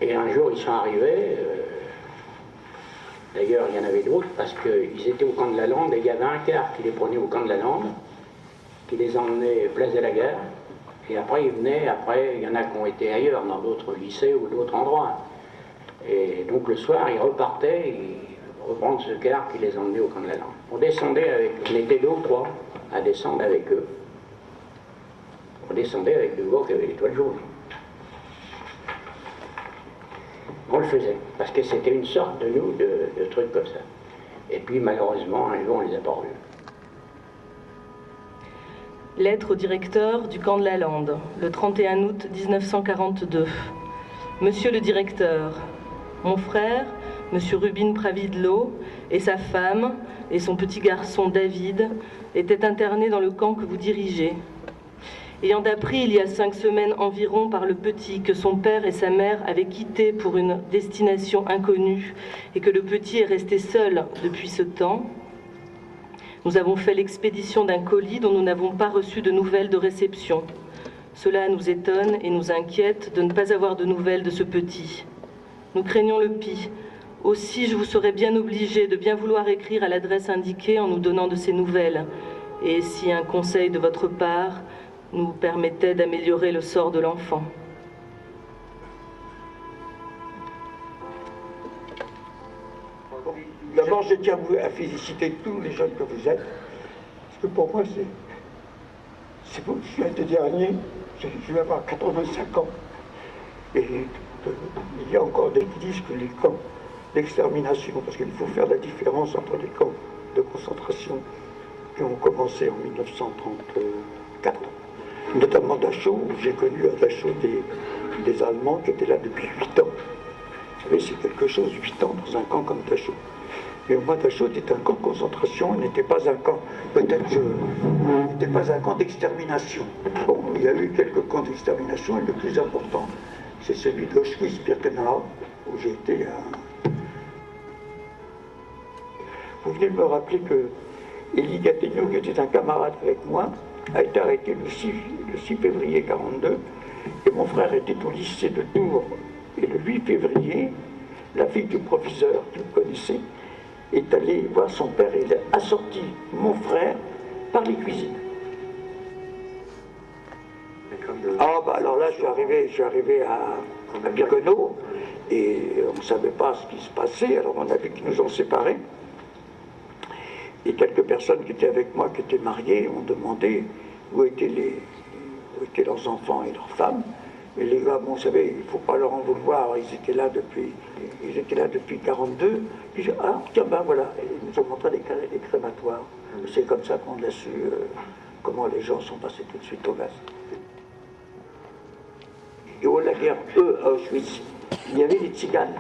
Et un jour, ils sont arrivés, d'ailleurs, il y en avait d'autres, parce qu'ils étaient au camp de la Lande, et il y avait un quart qui les prenait au camp de la Lande, qui les emmenait place de la Gare, et après, ils venaient, il y en a qui ont été ailleurs, dans d'autres lycées ou d'autres endroits. Et donc, le soir, ils repartaient, ils reprendre ce quart qui les emmenait au camp de la Lande. On descendait avec, on était 2 ou 3 à descendre avec eux. On descendait avec le gars qui avait l'étoile jaune. On le faisait, parce que c'était une sorte de nous, de trucs comme ça. Et puis malheureusement, un jour, on les a pas revus. Lettre au directeur du camp de la Lande, le 31 août 1942. Monsieur le directeur, mon frère, monsieur Rubin Pravidlo, et sa femme, et son petit garçon David, étaient internés dans le camp que vous dirigez. Ayant appris il y a 5 semaines environ par le petit que son père et sa mère avaient quitté pour une destination inconnue et que le petit est resté seul depuis ce temps, nous avons fait l'expédition d'un colis dont nous n'avons pas reçu de nouvelles de réception. Cela nous étonne et nous inquiète de ne pas avoir de nouvelles de ce petit. Nous craignons le pis. Aussi, je vous serais bien obligée de bien vouloir écrire à l'adresse indiquée en nous donnant de ces nouvelles. Et si un conseil de votre part nous permettait d'améliorer le sort de l'enfant. D'abord, je tiens à féliciter tous les jeunes que vous êtes, parce que pour moi, c'est vous, je viens de dernier, je vais avoir 85 ans, et il y a encore des qui disent que les camps d'extermination, parce qu'il faut faire la différence entre les camps de concentration qui ont commencé en 1934, notamment Dachau, où j'ai connu à Dachau des Allemands qui étaient là depuis 8 ans. Vous savez, c'est quelque chose, 8 ans dans un camp comme Dachau. Mais au moins, Dachau était un camp de concentration, n'était pas un camp, n'était pas un camp d'extermination. Bon, il y a eu quelques camps d'extermination, et le plus important, c'est celui d'Auschwitz-Birkenau, où j'ai été Vous venez de me rappeler que Élie Gattegno, qui était un camarade avec moi, a été arrêté le 6 février 1942, et mon frère était au lycée de Tours. Et le 8 février, la fille du professeur, qui me connaissait, est allée voir son père et il a sorti mon frère par les cuisines. Ah bah alors là, je suis arrivé à Birkenau, et on ne savait pas ce qui se passait, alors on a vu qu'ils nous ont séparés. Et quelques personnes qui étaient avec moi, qui étaient mariées, ont demandé où étaient leurs enfants et leurs femmes. Et les gars, bon, vous savez, il ne faut pas leur en vouloir, ils étaient là depuis 1942. Puis j'ai dit, ah, tiens, ben voilà, et ils nous ont montré les crématoires. C'est comme ça qu'on a su comment les gens sont passés tout de suite au gaz. Et au lager, à Auschwitz, il y avait des tziganes,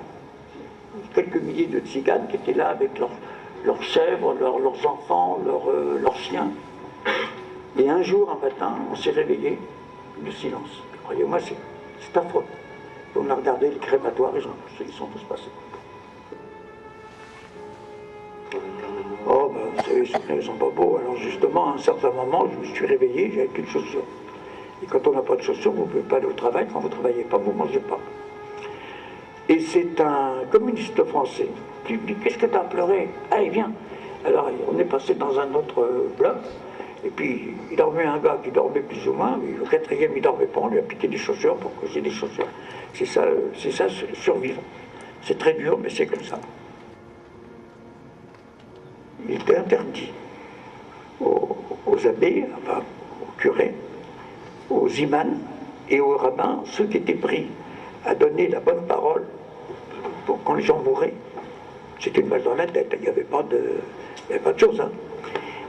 quelques milliers de tziganes qui étaient là avec leurs chèvres, leurs enfants, leurs chiens. Et un jour, un matin, on s'est réveillé, le silence. Croyez-moi, c'est affreux. Et on a regardé les crématoires, ils sont tous passés. Oh, ben, vous savez, les souvenirs, ils sont pas beaux. Alors justement, à un certain moment, je me suis réveillé, j'avais qu'une chaussure. Et quand on n'a pas de chaussures, vous ne pouvez pas aller au travail. Quand vous ne travaillez pas, vous ne mangez pas. Et c'est un communiste français qui lui dit, qu'est-ce que tu as pleuré? Allez, viens. Alors on est passé dans un autre bloc, et puis il dormait un gars qui dormait plus ou moins, mais le quatrième il dormait pas, on lui a piqué des chaussures pour que j'ai des chaussures. C'est ça survivre. C'est très dur, mais c'est comme ça. Il était interdit aux abbés, enfin aux curés, aux imams et aux rabbins, ceux qui étaient pris à donner la bonne parole pour quand les gens mouraient. C'était une balle dans la tête, il n'y avait pas de chose. Hein.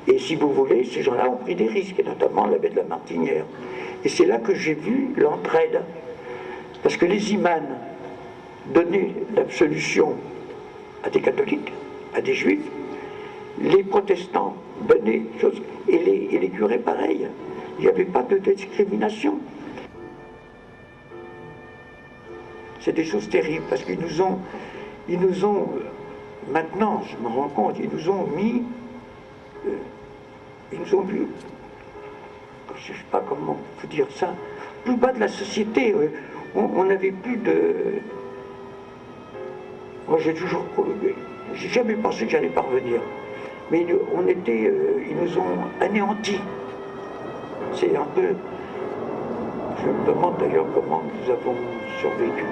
Et si vous voulez, ces gens-là ont pris des risques, et notamment l'abbé de la Martinière. Et c'est là que j'ai vu l'entraide. Parce que les imams donnaient l'absolution à des catholiques, à des juifs, les protestants donnaient des choses, et les curés pareil. Il n'y avait pas de discrimination. C'est des choses terribles, parce qu'ils nous ont, maintenant, je me rends compte, ils nous ont mis, je ne sais pas comment vous dire ça, plus bas de la société. On n'avait plus Moi, j'ai jamais pensé que j'allais parvenir. Mais ils nous ont anéantis. C'est un peu... Je me demande d'ailleurs comment nous avons survécu.